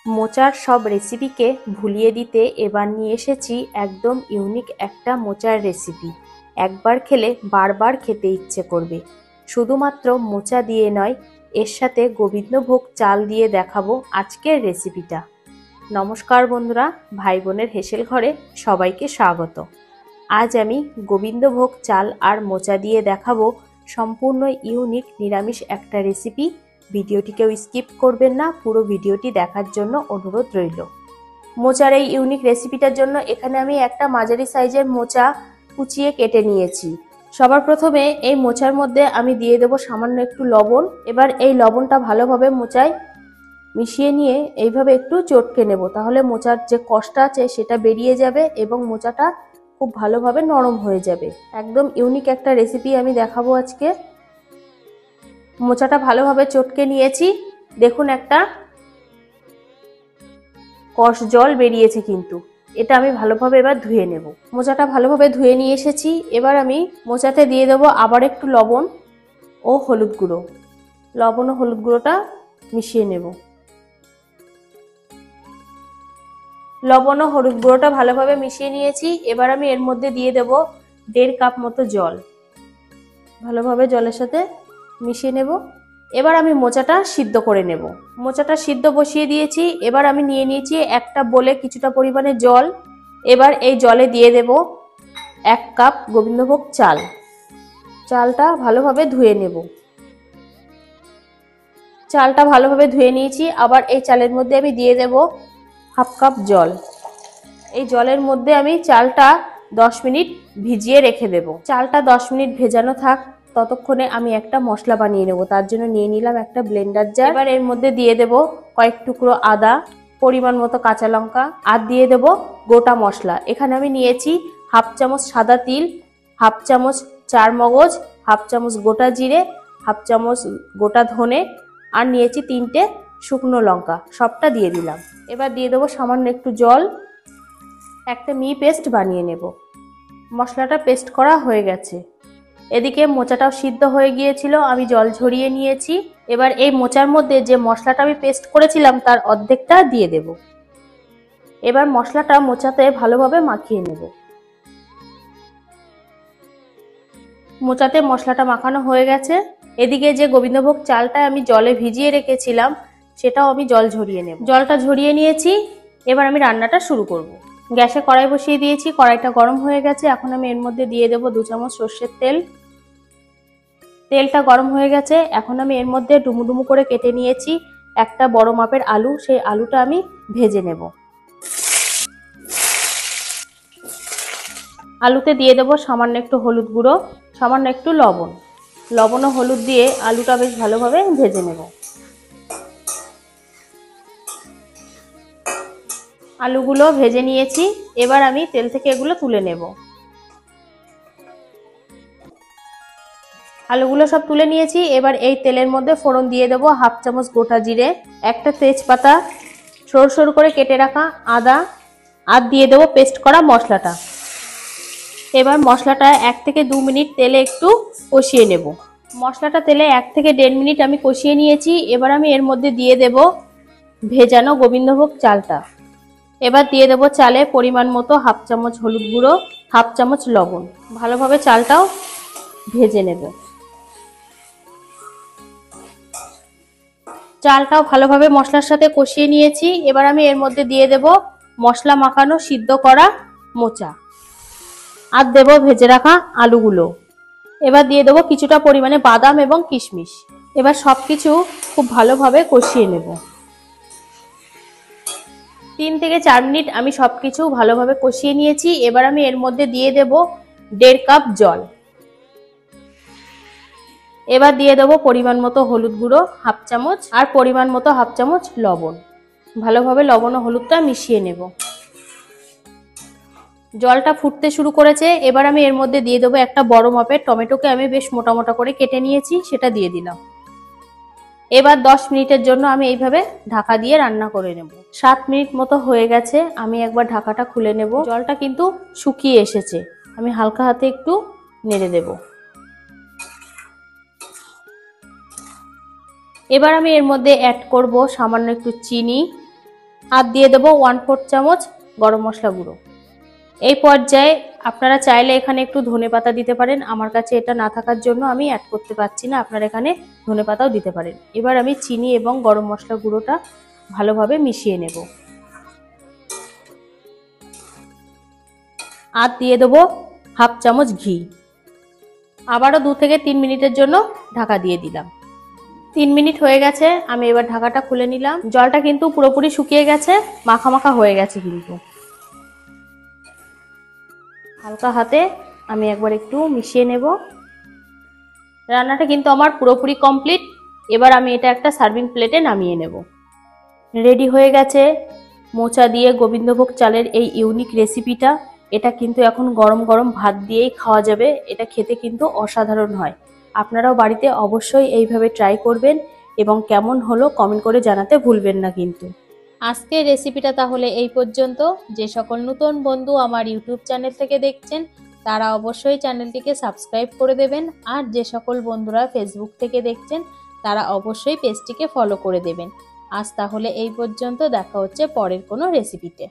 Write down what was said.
মোচার সব রেসিপিকে ভুলিয়ে দিতে এবার নিয়ে এসেছি একদম ইউনিক একটা মোচার রেসিপি। একবার খেলে বারবার খেতে ইচ্ছে করবে। শুধুমাত্র মোচা দিয়ে নয়, এর সাথে গোবিন্দভোগ চাল দিয়ে দেখাবো আজকের রেসিপিটা। নমস্কার বন্ধুরা, ভাই বোনের হেসেল ঘরে সবাইকে স্বাগত। আজ আমি গোবিন্দভোগ চাল আর মোচা দিয়ে দেখাবো সম্পূর্ণ ইউনিক নিরামিষ একটা রেসিপি। ভিডিওটিকেও স্কিপ করবেন না, পুরো ভিডিওটি দেখার জন্য অনুরোধ রইল। মোচার এই ইউনিক রেসিপিটার জন্য এখানে আমি একটা মাঝারি সাইজের মোচা কুচিয়ে কেটে নিয়েছি। সবার প্রথমে এই মোচার মধ্যে আমি দিয়ে দেবো সামান্য একটু লবণ। এবার এই লবণটা ভালোভাবে মোচায় মিশিয়ে নিয়ে এইভাবে একটু চটকে নেব, তাহলে মোচার যে কষটা আছে সেটা বেরিয়ে যাবে এবং মোচাটা খুব ভালোভাবে নরম হয়ে যাবে। একদম ইউনিক একটা রেসিপি আমি দেখাবো আজকে। মোচাটা ভালোভাবে চটকে নিয়েছি, দেখুন একটা কষ জল বেরিয়েছে, কিন্তু এটা আমি ভালোভাবে এবার ধুয়ে নেব। মোচাটা ভালোভাবে ধুয়ে নিয়ে এসেছি। এবার আমি মোচাতে দিয়ে দেবো আবার একটু লবণ ও হলুদ গুঁড়ো। লবণ ও হলুদ গুঁড়োটা মিশিয়ে নেব। লবণ ও হলুদ গুঁড়োটা ভালোভাবে মিশিয়ে নিয়েছি। এবার আমি এর মধ্যে দিয়ে দেব 1.5 কাপ মতো জল। ভালোভাবে জলের সাথে মিশিয়ে নেব। এবার আমি মোচাটা সিদ্ধ করে নেব। মোচাটা সিদ্ধ বসিয়ে দিয়েছি। এবার আমি নিয়ে নিয়েছি একটা বলে কিছুটা পরিমাণে জল। এবার এই জলে দিয়ে দেব 1 কাপ গোবিন্দভোগ চাল। চালটা ভালোভাবে ধুয়ে নেব। চালটা ভালোভাবে ধুয়ে নিয়েছি। আবার এই চালের মধ্যে আমি দিয়ে দেব 1/2 কাপ জল। এই জলের মধ্যে আমি চালটা 10 মিনিট ভিজিয়ে রেখে দেব। চালটা 10 মিনিট ভেজানো থাক, ততক্ষণে আমি একটা মশলা বানিয়ে নেব। তার জন্য নিয়ে নিলাম একটা ব্লেন্ডার জার। এবার এর মধ্যে দিয়ে দেব কয়েক টুকরো আদা, পরিমাণ মতো কাঁচা লঙ্কা আর দিয়ে দেব গোটা মশলা। এখানে আমি নিয়েছি 1/2 চামচ সাদা তিল, 1/2 চামচ চার মগজ, 1/2 চামচ গোটা জিরে, 1/2 চামচ গোটা ধনে আর নিয়েছি 3টে শুকনো লঙ্কা। সবটা দিয়ে দিলাম। এবার দিয়ে দেবো সামান্য একটু জল। একটা মিহি পেস্ট বানিয়ে নেব। মশলাটা পেস্ট করা হয়ে গেছে। এদিকে মোচাটাও সিদ্ধ হয়ে গিয়েছিল, আমি জল ঝরিয়ে নিয়েছি। এবার এই মোচার মধ্যে যে মশলাটা আমি পেস্ট করেছিলাম তার অর্ধেকটা দিয়ে দেব। এবার মশলাটা মোচাতে ভালোভাবে মাখিয়ে নেব। মোচাতে মশলাটা মাখানো হয়ে গেছে। এদিকে যে গোবিন্দভোগ চালটা আমি জলে ভিজিয়ে রেখেছিলাম সেটাও আমি জল ঝরিয়ে নেব। জলটা ঝরিয়ে নিয়েছি। এবার আমি রান্নাটা শুরু করব। গ্যাসে কড়াই বসিয়ে দিয়েছি। কড়াইটা গরম হয়ে গেছে। এখন আমি এর মধ্যে দিয়ে দেব 2 চামচ সর্ষের তেল। তেলটা গরম হয়ে গেছে। এখন আমি এর মধ্যে ডুমু ডুমু করে কেটে নিয়েছি একটা বড় মাপের আলু। সেই আলুটা আমি ভেজে নেব। আলুতে দিয়ে দেব সামান্য একটু হলুদ গুঁড়ো, সামান্য একটু লবণ। লবণ ও হলুদ দিয়ে আলুটা বেশ ভালোভাবে ভেজে নেব। আলুগুলো ভেজে নিয়েছি। এবার আমি তেল থেকে এগুলো তুলে নেব। আলুগুলো সব তুলে নিয়েছি। এবার এই তেলের মধ্যে ফোড়ন দিয়ে দেবো 1/2 চামচ গোটা জিরে, একটা তেজপাতা, সরু সরু করে কেটে রাখা আদা আর দিয়ে দেবো পেস্ট করা মশলাটা। এবার মশলাটা 1 থেকে 2 মিনিট তেলে একটু কষিয়ে নেব। মশলাটা তেলে 1 থেকে 1.5 মিনিট আমি কষিয়ে নিয়েছি। এবার আমি এর মধ্যে দিয়ে দেব ভেজানো গোবিন্দভোগ চালটা। এবার দিয়ে দেব চালে পরিমাণ মতো 1/2 চামচ হলুদ গুঁড়ো, 1/2 চামচ লবণ। ভালোভাবে চালটাও ভেজে নেব। চালটাও ভালোভাবে মশলার সাথে কষিয়ে নিয়েছি। এবার আমি এর মধ্যে দিয়ে দেব মশলা মাখানো সিদ্ধ করা মোচা আর দেব ভেজে রাখা আলুগুলো। এবার দিয়ে দেবো কিছুটা পরিমাণে বাদাম এবং কিশমিশ। এবার সবকিছু খুব ভালোভাবে কষিয়ে নেব। 3 থেকে 4 মিনিট আমি সবকিছু ভালোভাবে কষিয়ে নিয়েছি। এবার আমি এর মধ্যে দিয়ে দেব 1.5 কাপ জল। এবার দিয়ে দেবো পরিমাণ মতো হলুদ গুঁড়ো 1/2 চামচ আর পরিমাণ মতো 1/2 চামচ লবণ। ভালোভাবে লবণ ও হলুদটা মিশিয়ে নেব। জলটা ফুটতে শুরু করেছে। এবার আমি এর মধ্যে দিয়ে দেবো একটা বড় মাপের টমেটোকে আমি বেশ মোটা মোটা করে কেটে নিয়েছি, সেটা দিয়ে দিলাম। এবার 10 মিনিটের জন্য আমি এইভাবে ঢাকা দিয়ে রান্না করে নেব। 7 মিনিট মতো হয়ে গেছে। আমি একবার ঢাকাটা খুলে নেব। জলটা কিন্তু শুকিয়ে এসেছে। আমি হালকা হাতে একটু নেড়ে দেব। এবার আমি এর মধ্যে অ্যাড করব সামান্য একটু চিনি আর দিয়ে দেবো 1/4 চামচ গরম মশলা গুঁড়ো। এই পর্যায়ে আপনারা চাইলে এখানে একটু ধনেপাতা দিতে পারেন, আমার কাছে এটা না থাকার জন্য আমি অ্যাড করতে পারছি না, আপনারা এখানে ধনেপাতাও দিতে পারেন। এবার আমি চিনি এবং গরম মশলা গুঁড়োটা ভালোভাবে মিশিয়ে নেব। আর দিয়ে দেবো 1/2 চামচ ঘি। আবারও 2 থেকে 3 মিনিটের জন্য ঢাকা দিয়ে দিলাম। 3 মিনিট হয়ে গেছে, আমি এবার ঢাকাটা খুলে নিলাম। জলটা কিন্তু পুরোপুরি শুকিয়ে গেছে, মাখা মাখা হয়ে গেছে কিন্তু। হালকা হাতে আমি একবার একটু মিশিয়ে নেব। রান্নাটা কিন্তু আমার পুরোপুরি কমপ্লিট। এবার আমি এটা একটা সার্ভিং প্লেটে নামিয়ে নেব। রেডি হয়ে গেছে মোচা দিয়ে গোবিন্দভোগ চালের এই ইউনিক রেসিপিটা। এটা কিন্তু এখন গরম গরম ভাত দিয়েই খাওয়া যাবে। এটা খেতে কিন্তু অসাধারণ হয়। আপনারাও বাড়িতে অবশ্যই এইভাবে ট্রাই করবেন এবং কেমন হলো কমেন্ট করে জানাতে ভুলবেন না কিন্তু। আজকের রেসিপিটা তাহলে এই পর্যন্ত। যে সকল নতুন বন্ধু আমার ইউটিউব চ্যানেল থেকে দেখছেন তারা অবশ্যই চ্যানেলটিকে সাবস্ক্রাইব করে দেবেন, আর যে সকল বন্ধুরা ফেসবুক থেকে দেখছেন তারা অবশ্যই পেজটিকে ফলো করে দেবেন। আজ তাহলে এই পর্যন্ত, দেখা হচ্ছে পরের কোনো রেসিপিতে।